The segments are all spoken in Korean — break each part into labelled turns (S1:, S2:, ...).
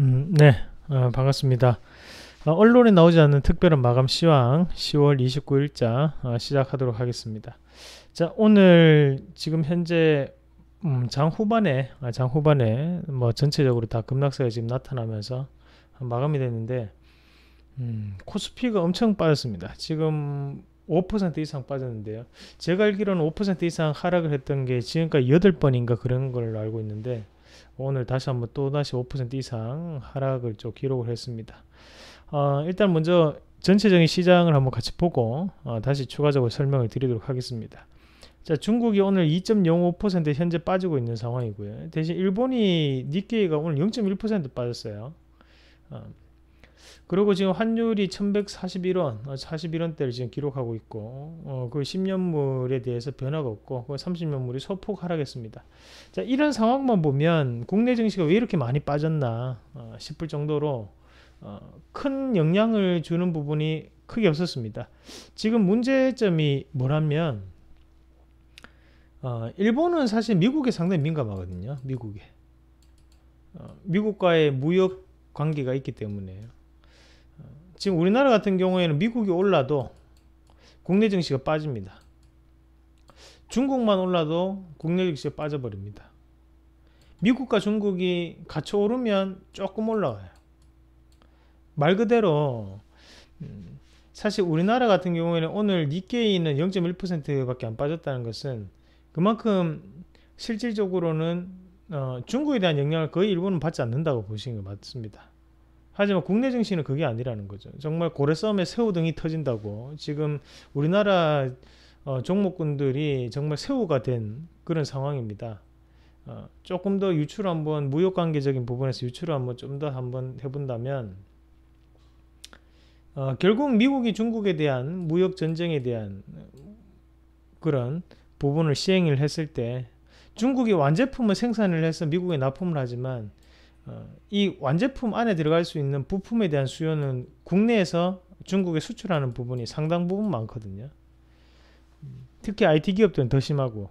S1: 네, 반갑습니다. 언론에 나오지 않는 특별한 마감 시황 10월 29일자 시작하도록 하겠습니다. 자, 오늘 지금 현재 장 후반에 뭐 전체적으로 다 급락세가 지금 나타나면서 마감이 됐는데 코스피가 엄청 빠졌습니다. 지금 5% 이상 빠졌는데요. 제가 알기로는 5% 이상 하락을 했던 게 지금까지 8번인가 그런 걸로 알고 있는데 오늘 다시 한번 또 다시 5% 이상 하락을 좀 기록을 했습니다. 일단 먼저 전체적인 시장을 한번 같이 보고 다시 추가적으로 설명을 드리도록 하겠습니다. 자, 중국이 오늘 2.05% 현재 빠지고 있는 상황이고요. 대신 일본이 니케이가 오늘 0.1% 빠졌어요. 어, 그리고 지금 환율이 1141원, 41원대를 지금 기록하고 있고, 그 10년물에 대해서 변화가 없고, 그 30년물이 소폭 하락했습니다. 자, 이런 상황만 보면 국내 증시가 왜 이렇게 많이 빠졌나 싶을 정도로 큰 영향을 주는 부분이 크게 없었습니다. 지금 문제점이 뭐라면, 일본은 사실 미국에 상당히 민감하거든요. 미국과의 무역 관계가 있기 때문에요. 지금 우리나라 같은 경우에는 미국이 올라도 국내 증시가 빠집니다. 중국만 올라도 국내 증시가 빠져버립니다. 미국과 중국이 같이 오르면 조금 올라가요. 말 그대로 사실 우리나라 같은 경우에는 오늘 니케이는 0.1%밖에 안 빠졌다는 것은 그만큼 실질적으로는 중국에 대한 영향을 거의 일본은 받지 않는다고 보시는 게 맞습니다. 하지만 국내 증시는 그게 아니라는 거죠. 정말 고래 싸움에 새우등이 터진다고 지금 우리나라 종목군들이 정말 새우가 된 그런 상황입니다. 조금 더 유출 한번 무역 관계적인 부분에서 유출을 한번 좀 더 한번 해본다면 결국 미국이 중국에 대한 무역 전쟁에 대한 그런 부분을 시행을 했을 때 중국이 완제품을 생산을 해서 미국에 납품을 하지만 이 완제품 안에 들어갈 수 있는 부품에 대한 수요는 국내에서 중국에 수출하는 부분이 상당 부분 많거든요. 특히 IT 기업들은 더 심하고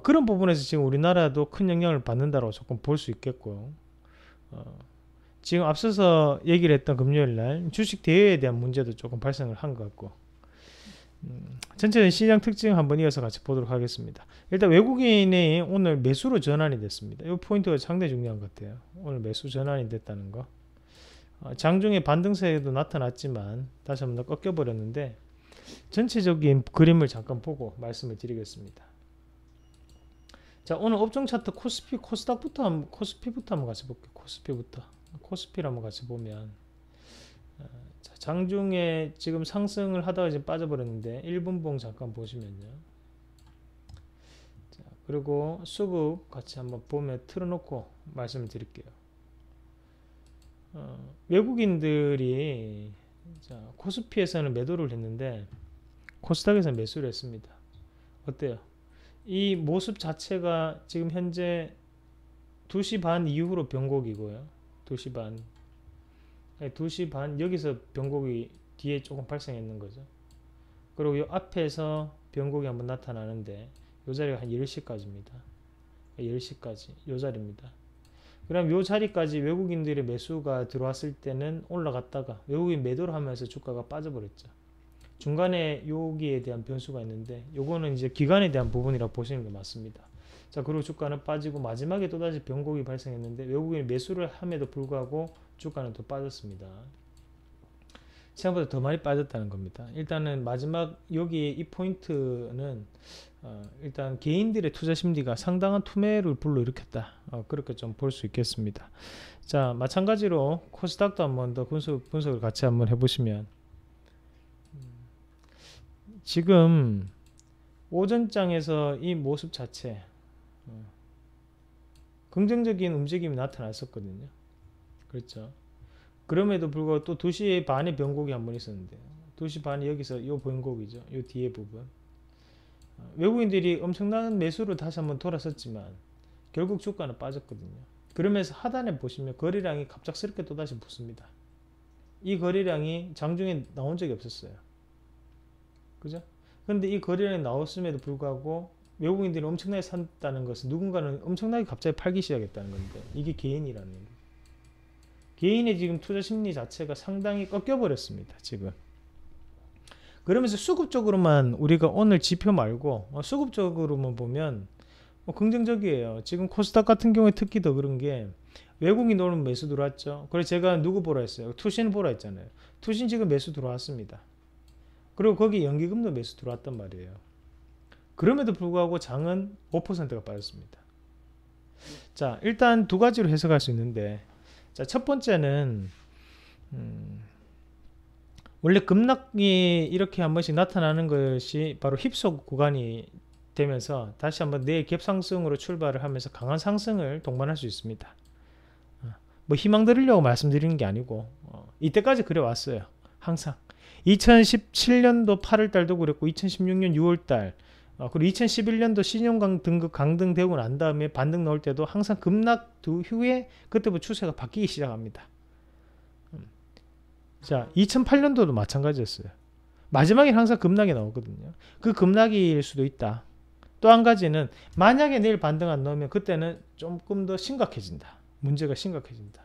S1: 그런 부분에서 지금 우리나라도 큰 영향을 받는다고 조금 볼 수 있겠고 지금 앞서서 얘기를 했던 금요일 날 주식 대여에 대한 문제도 조금 발생을 한 것 같고 전체적인 시장 특징 한번 이어서 같이 보도록 하겠습니다. 일단 외국인이 오늘 매수로 전환이 됐습니다. 이 포인트가 상당히 중요한 것 같아요. 오늘 매수 전환이 됐다는 거. 장중에 반등세도 나타났지만 다시 한번 더 꺾여버렸는데 전체적인 그림을 잠깐 보고 말씀을 드리겠습니다. 자, 오늘 업종 차트 코스피, 코스피부터 한번 같이 볼게요. 코스피를 한번 같이 보면 자, 장중에 지금 상승을 하다가 지금 빠져버렸는데 1분봉 잠깐 보시면요. 자, 그리고 수급 같이 한번 보면 틀어놓고 말씀을 드릴게요. 외국인들이 자, 코스피에서는 매도를 했는데 코스닥에서는 매수를 했습니다. 어때요? 이 모습 자체가 지금 현재 2시 반 이후로 변곡이고요. 2시 반 2시 반 여기서 변곡이 뒤에 조금 발생했는 거죠. 그리고 이 앞에서 변곡이 한번 나타나는데 이 자리가 한 10시까지입니다. 10시까지 이 자리입니다. 그럼 이 자리까지 외국인들의 매수가 들어왔을 때는 올라갔다가 외국인 매도를 하면서 주가가 빠져버렸죠. 중간에 여기에 대한 변수가 있는데 요거는 이제 기간에 대한 부분이라고 보시는 게 맞습니다. 자, 그리고 주가는 빠지고 마지막에 또다시 변곡이 발생했는데 외국인이 매수를 함에도 불구하고 주가는 더 빠졌습니다. 생각보다 더 많이 빠졌다는 겁니다. 일단은 마지막 여기 이 포인트는 일단 개인들의 투자 심리가 상당한 투매를 불러일으켰다. 그렇게 좀 볼 수 있겠습니다. 자, 마찬가지로 코스닥도 한번 더 분석을 같이 한번 해보시면 지금 오전장에서 이 모습 자체 긍정적인 움직임이 나타났었거든요. 그렇죠. 그럼에도 불구하고 또 2시 반에 변곡이 한번 있었는데요. 2시 반에 여기서 요 변곡이죠. 요 뒤에 부분. 외국인들이 엄청난 매수로 다시 한번 돌아섰지만 결국 주가는 빠졌거든요. 그러면서 하단에 보시면 거래량이 갑작스럽게 또다시 붙습니다. 이 거래량이 장중에 나온 적이 없었어요. 그죠? 그런데 이 거래량이 나왔음에도 불구하고 외국인들이 엄청나게 샀다는 것은 누군가는 엄청나게 갑자기 팔기 시작했다는 건데 이게 개인이라는 거예요. 개인의 지금 투자 심리 자체가 상당히 꺾여 버렸습니다. 지금. 그러면서 수급적으로만 우리가 오늘 지표 말고 수급적으로만 보면 긍정적이에요. 지금 코스닥 같은 경우에 특히 더 그런 게 외국인 오늘 매수 들어왔죠. 그래서 제가 누구 보라 했어요? 투신 보라 했잖아요. 투신 지금 매수 들어왔습니다. 그리고 거기 연기금도 매수 들어왔단 말이에요. 그럼에도 불구하고 장은 5%가 빠졌습니다. 자, 일단 두 가지로 해석할 수 있는데, 자, 첫 번째는 원래 급락이 이렇게 한 번씩 나타나는 것이 바로 힙속 구간이 되면서 다시 한번 내일 갭상승으로 출발을 하면서 강한 상승을 동반할 수 있습니다. 뭐 희망 드리려고 말씀드리는 게 아니고 이때까지 그래 왔어요. 항상 2017년도 8월달도 그랬고 2016년 6월달 그리고 2011년도 신용 등급 강등되고 난 다음에 반등 나올 때도 항상 급락 후에 그때부터 추세가 바뀌기 시작합니다. 자, 2008년도도 마찬가지였어요. 마지막에 항상 급락이 나오거든요. 그 급락일 수도 있다. 또 한 가지는 만약에 내일 반등 안 나오면 그때는 조금 더 심각해진다. 문제가 심각해진다.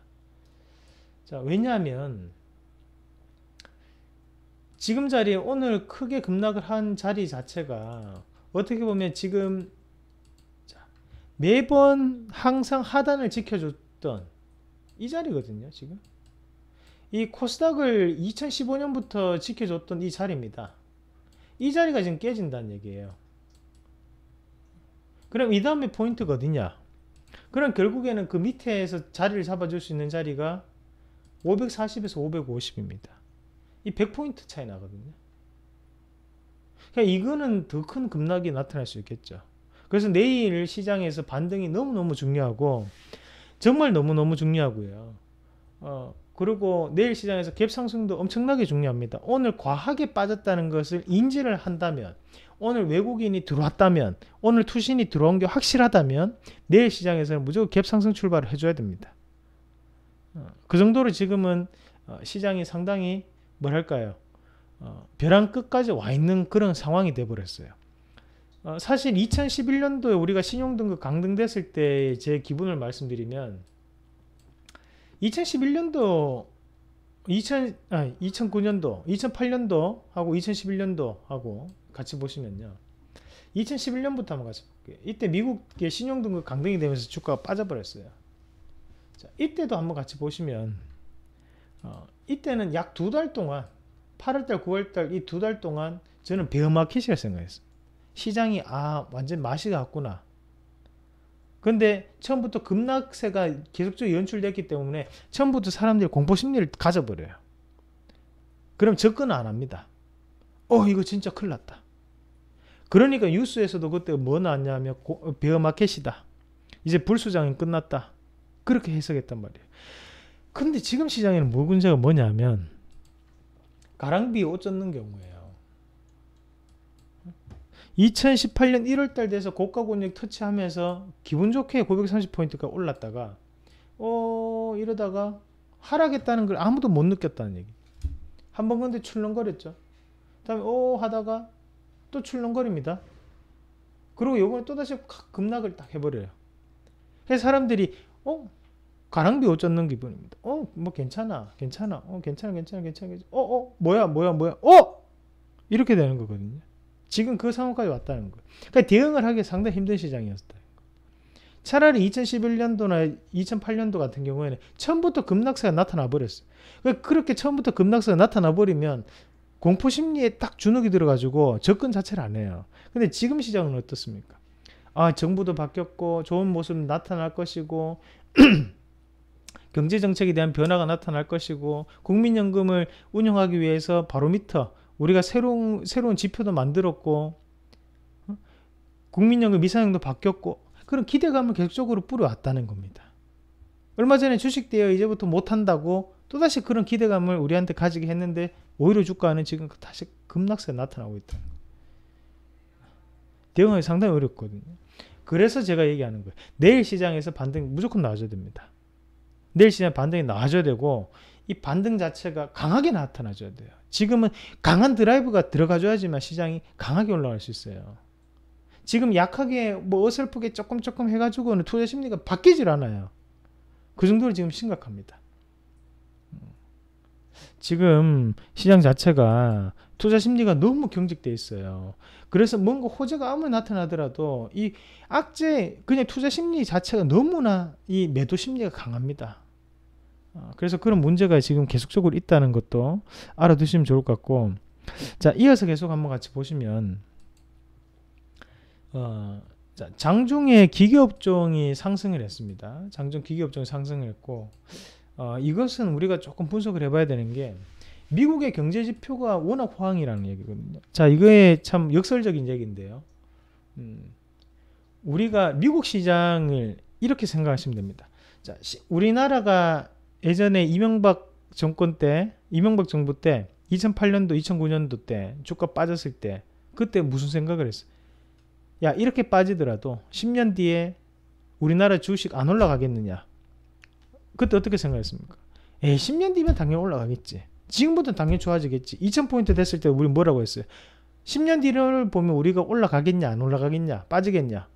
S1: 자, 왜냐하면 지금 자리에 오늘 크게 급락을 한 자리 자체가 어떻게 보면 지금 매번 항상 하단을 지켜줬던 이 자리거든요. 지금 이 코스닥을 2015년부터 지켜줬던 이 자리입니다. 이 자리가 지금 깨진다는 얘기예요. 그럼 이 다음에 포인트가 어디냐? 그럼 결국에는 그 밑에서 자리를 잡아줄 수 있는 자리가 540에서 550입니다. 이 100포인트 차이 나거든요. 그러니까 이거는 더 큰 급락이 나타날 수 있겠죠. 그래서 내일 시장에서 반등이 너무너무 중요하고 정말 너무너무 중요하고요. 그리고 내일 시장에서 갭 상승도 엄청나게 중요합니다. 오늘 과하게 빠졌다는 것을 인지를 한다면, 오늘 외국인이 들어왔다면, 오늘 투신이 들어온 게 확실하다면 내일 시장에서는 무조건 갭 상승 출발을 해줘야 됩니다. 그 정도로 지금은 시장이 상당히 뭐랄까요, 벼랑 끝까지 와 있는 그런 상황이 돼버렸어요. 사실 2011년도에 우리가 신용등급 강등됐을 때 제 기분을 말씀드리면 2011년도 2009년도 2008년도 하고 2011년도 하고 같이 보시면요, 2011년부터 한번 같이 볼게요. 이때 미국의 신용등급 강등이 되면서 주가가 빠져버렸어요. 자, 이때도 한번 같이 보시면 이때는 약 2달 동안 8월달 9월달 이 2달 동안 저는 베어마켓이라 생각했어요. 시장이 완전 맛이 갔구나. 근데 처음부터 급락세가 계속적으로 연출됐기 때문에 처음부터 사람들이 공포심리를 가져버려요. 그럼 접근을 안 합니다. 이거 진짜 큰일 났다. 그러니까 뉴스에서도 그때 뭐 나왔냐면 베어마켓이다. 이제 불수장이 끝났다. 그렇게 해석했단 말이에요. 근데 지금 시장에는 문제가 뭐냐면 가랑비에 옷 젖는 경우예요. 2018년 1월달 돼서 고가 권역 터치하면서 기분 좋게 930포인트가 올랐다가 이러다가 하락했다는 걸 아무도 못 느꼈다는 얘기. 한번 근데 출렁거렸죠. 다음에 하다가 또 출렁거립니다. 그리고 요번에 또다시 급락을 딱 해버려요. 그래서 사람들이 가랑비 옷 젖는 기분입니다. 뭐 괜찮아. 뭐야. 이렇게 되는 거거든요. 지금 그 상황까지 왔다는 거예요. 그러니까 대응을 하기 상당히 힘든 시장이었다. 차라리 2011년도나 2008년도 같은 경우에는 처음부터 급락세가 나타나 버렸어요. 그러니까 그렇게 처음부터 급락세가 나타나 버리면 공포심리에 딱 주눅이 들어가지고 접근 자체를 안 해요. 근데 지금 시장은 어떻습니까? 정부도 바뀌었고 좋은 모습 나타날 것이고 경제정책에 대한 변화가 나타날 것이고 국민연금을 운영하기 위해서 바로미터 우리가 새로운 지표도 만들었고 국민연금 이사형도 바뀌었고 그런 기대감을 계속적으로 뿌려왔다는 겁니다. 얼마 전에 주식 대여 이제부터 못한다고 또다시 그런 기대감을 우리한테 가지게 했는데 오히려 주가는 지금 다시 급락세가 나타나고 있다는 거예요. 대응하기 상당히 어렵거든요. 그래서 제가 얘기하는 거예요. 내일 시장에서 반등이 무조건 나와줘야 됩니다. 내일 시장 반등이 나와줘야 되고 이 반등 자체가 강하게 나타나줘야 돼요. 지금은 강한 드라이브가 들어가줘야지만 시장이 강하게 올라갈 수 있어요. 지금 약하게 뭐 어설프게 조금 해가지고는 투자 심리가 바뀌질 않아요. 그 정도로 지금 심각합니다. 지금 시장 자체가 투자 심리가 너무 경직돼 있어요. 그래서 뭔가 호재가 아무리 나타나더라도 이 악재 그냥 투자 심리 자체가 너무나 이 매도 심리가 강합니다. 그래서 그런 문제가 지금 계속적으로 있다는 것도 알아두시면 좋을 것 같고, 자, 이어서 계속 한번 같이 보시면 자, 장중에 기계업종이 상승을 했습니다. 장중 기계업종이 상승을 했고, 이것은 우리가 조금 분석을 해봐야 되는 게, 미국의 경제 지표가 워낙 호황이라는 얘기거든요. 자, 이거에 참 역설적인 얘기인데요. 우리가 미국 시장을 이렇게 생각하시면 됩니다. 자, 우리나라가 예전에 이명박 정부 때 2008년도 2009년도 때 주가 빠졌을 때 그때 무슨 생각을 했어요? 야, 이렇게 빠지더라도 10년 뒤에 우리나라 주식 안 올라가겠느냐? 그때 어떻게 생각했습니까? 10년 뒤면 당연히 올라가겠지. 지금부터는 당연히 좋아지겠지. 2000포인트 됐을 때 우리 뭐라고 했어요? 10년 뒤를 보면 우리가 올라가겠냐 안 올라가겠냐 빠지겠냐?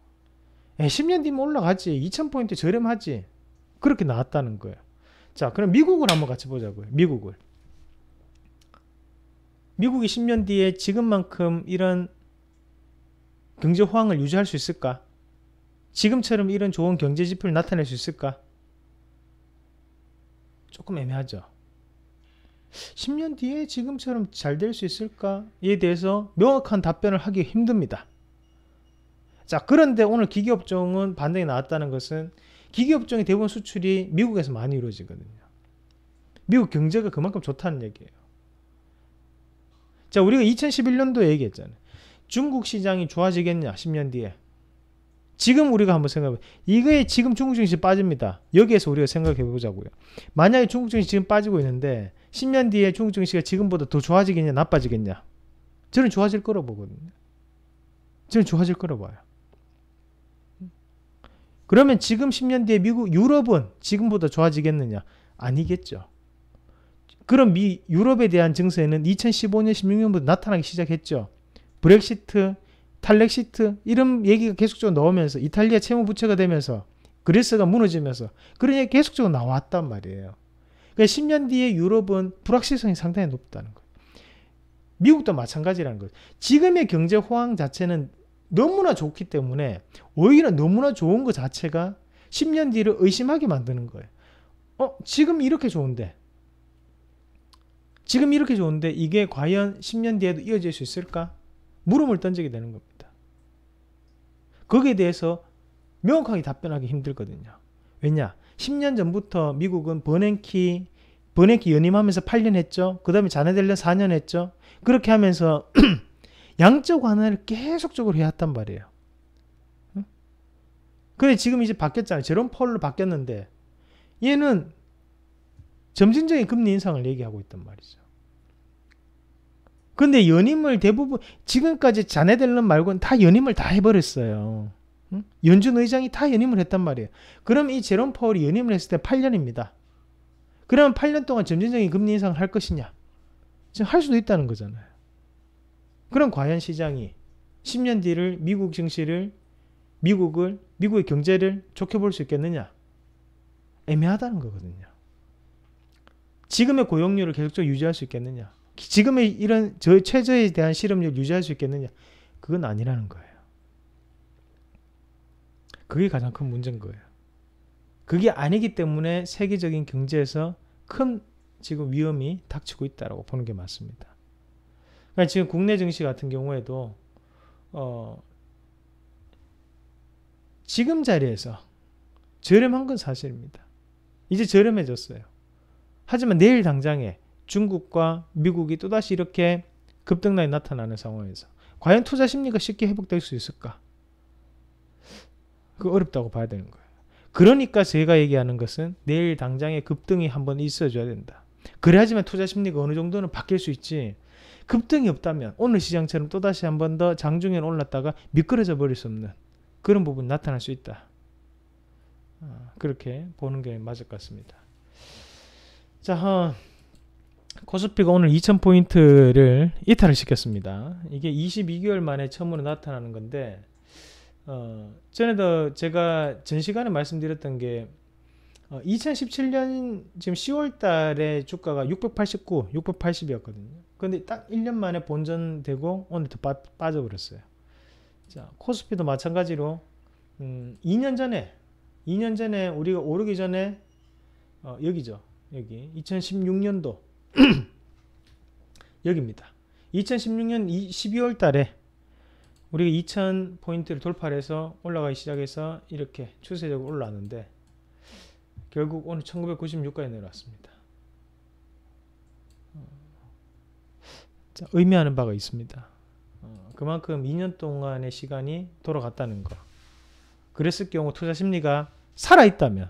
S1: 10년 뒤면 올라가지. 2000포인트 저렴하지. 그렇게 나왔다는 거예요. 자, 그럼 미국을 한번 같이 보자고요. 미국이 10년 뒤에 지금만큼 이런 경제 호황을 유지할 수 있을까? 지금처럼 이런 좋은 경제 지표를 나타낼 수 있을까? 조금 애매하죠. 10년 뒤에 지금처럼 잘 될 수 있을까에 대해서 명확한 답변을 하기 힘듭니다. 자, 그런데 오늘 기계업종은 반등이 나왔다는 것은 기계업종의 대부분 수출이 미국에서 많이 이루어지거든요. 미국 경제가 그만큼 좋다는 얘기예요. 자, 우리가 2011년도에 얘기했잖아요. 중국 시장이 좋아지겠냐 10년 뒤에. 지금 우리가 한번 생각해 보면 이거에 지금 중국 증시 빠집니다. 여기에서 우리가 생각해 보자고요. 만약에 중국 증시 지금 빠지고 있는데 10년 뒤에 중국 증시가 지금보다 더 좋아지겠냐 나빠지겠냐? 저는 좋아질 거라고 보거든요. 저는 좋아질 거라고 봐요. 그러면 지금 10년 뒤에 유럽은 지금보다 좋아지겠느냐? 아니겠죠. 그럼 유럽에 대한 증세는 2015년 16년부터 나타나기 시작했죠. 브렉시트, 탈렉시트 이런 얘기가 계속적으로 나오면서 이탈리아 채무 부채가 되면서 그리스가 무너지면서 그런 얘기 계속적으로 나왔단 말이에요. 그러니까 10년 뒤에 유럽은 불확실성이 상당히 높다는 거예요. 미국도 마찬가지라는 거예요. 지금의 경제 호황 자체는 너무나 좋기 때문에 오히려 너무나 좋은 것 자체가 10년 뒤를 의심하게 만드는 거예요. 지금 이렇게 좋은데 이게 과연 10년 뒤에도 이어질 수 있을까? 물음을 던지게 되는 겁니다. 거기에 대해서 명확하게 답변하기 힘들거든요. 왜냐? 10년 전부터 미국은 버냉키 연임하면서 8년 했죠. 그 다음에 자네 델런 4년 했죠. 그렇게 하면서 양적 완화를 계속적으로 해왔단 말이에요. 근데 지금 이제 바뀌었잖아요. 제롬 파월로 바뀌었는데 얘는 점진적인 금리 인상을 얘기하고 있단 말이죠. 근데 연임을 대부분 지금까지 자네 델런 말고는 다 연임을 다 해버렸어요. 연준 의장이 다 연임을 했단 말이에요. 그럼 이 제롬 파월이 연임을 했을 때 8년입니다. 그러면 8년 동안 점진적인 금리 인상을 할 것이냐? 지금 할 수도 있다는 거잖아요. 그럼 과연 시장이 10년 뒤를 미국 증시를 미국의 경제를 좋게 볼 수 있겠느냐? 애매하다는 거거든요. 지금의 고용률을 계속적으로 유지할 수 있겠느냐? 지금의 이런 최저에 대한 실업률을 유지할 수 있겠느냐? 그건 아니라는 거예요. 그게 가장 큰 문제인 거예요. 그게 아니기 때문에 세계적인 경제에서 큰 지금 위험이 닥치고 있다고 보는 게 맞습니다. 그러니까 지금 국내 증시 같은 경우에도 지금 자리에서 저렴한 건 사실입니다. 이제 저렴해졌어요. 하지만 내일 당장에 중국과 미국이 또다시 이렇게 급등락이 나타나는 상황에서 과연 투자 심리가 쉽게 회복될 수 있을까? 그 어렵다고 봐야 되는 거예요. 그러니까 제가 얘기하는 것은 내일 당장에 급등이 한번 있어줘야 된다. 그래야지만 투자 심리가 어느 정도는 바뀔 수 있지. 급등이 없다면 오늘 시장처럼 또다시 한 번 더 장중에 올랐다가 미끄러져 버릴 수 없는 그런 부분이 나타날 수 있다. 그렇게 보는 게 맞을 것 같습니다. 자, 코스피가 오늘 2000포인트를 이탈을 시켰습니다. 이게 22개월 만에 처음으로 나타나는 건데 전에도 제가 전 시간에 말씀드렸던 게 2017년 지금 10월 달에 주가가 689, 680이었거든요. 근데 딱 1년 만에 본전되고 오늘 또 빠져버렸어요. 자, 코스피도 마찬가지로 2년 전에 우리가 오르기 전에 여기죠. 여기 2016년도 여기입니다. 2016년 12월 달에 우리가 2000포인트를 돌파를 해서 올라가기 시작해서 이렇게 추세적으로 올라왔는데 결국 오늘 1996까지 내려왔습니다. 자, 의미하는 바가 있습니다. 그만큼 2년 동안의 시간이 돌아갔다는 거. 그랬을 경우 투자 심리가 살아있다면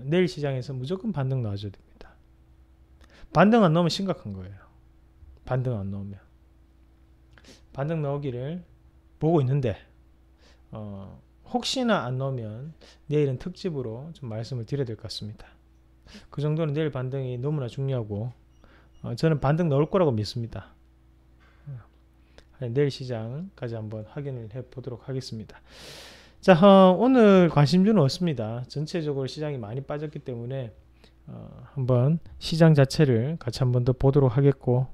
S1: 내일 시장에서 무조건 반등 나와줘야 됩니다. 반등 안 나오면 심각한 거예요. 반등 안 나오면. 반등 나오기를 보고 있는데 혹시나 안 나오면 내일은 특집으로 좀 말씀을 드려야 될 것 같습니다. 그 정도는 내일 반등이 너무나 중요하고 저는 반등 나올 거라고 믿습니다. 내일 시장까지 한번 확인을 해 보도록 하겠습니다. 자, 오늘 관심주는 없습니다. 전체적으로 시장이 많이 빠졌기 때문에 한번 시장 자체를 같이 한번 더 보도록 하겠고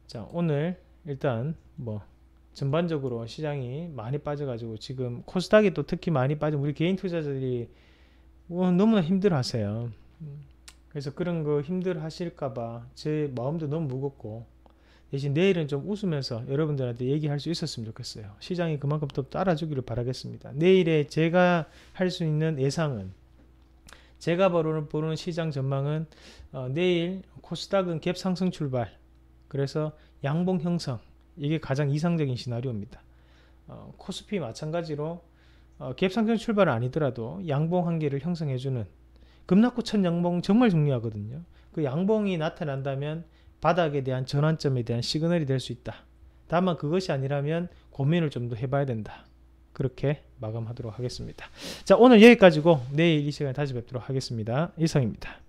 S1: 자, 오늘 일단 뭐 전반적으로 시장이 많이 빠져가지고 지금 코스닥이 또 특히 많이 빠진 우리 개인 투자자들이 너무나 힘들어 하세요. 그래서 그런 거 힘들어 하실까봐 제 마음도 너무 무겁고 대신 내일은 좀 웃으면서 여러분들한테 얘기할 수 있었으면 좋겠어요. 시장이 그만큼 또 따라주기를 바라겠습니다. 내일에 제가 할 수 있는 예상은 제가 보는 시장 전망은 내일 코스닥은 갭 상승 출발 그래서 양봉 형성 이게 가장 이상적인 시나리오입니다. 코스피 마찬가지로 갭 상승 출발은 아니더라도 양봉 한 개를 형성해주는 급락후 첫 양봉 정말 중요하거든요. 그 양봉이 나타난다면 바닥에 대한 전환점에 대한 시그널이 될 수 있다. 다만 그것이 아니라면 고민을 좀 더 해봐야 된다. 그렇게 마감하도록 하겠습니다. 자, 오늘 여기까지고 내일 이 시간에 다시 뵙도록 하겠습니다. 이상입니다.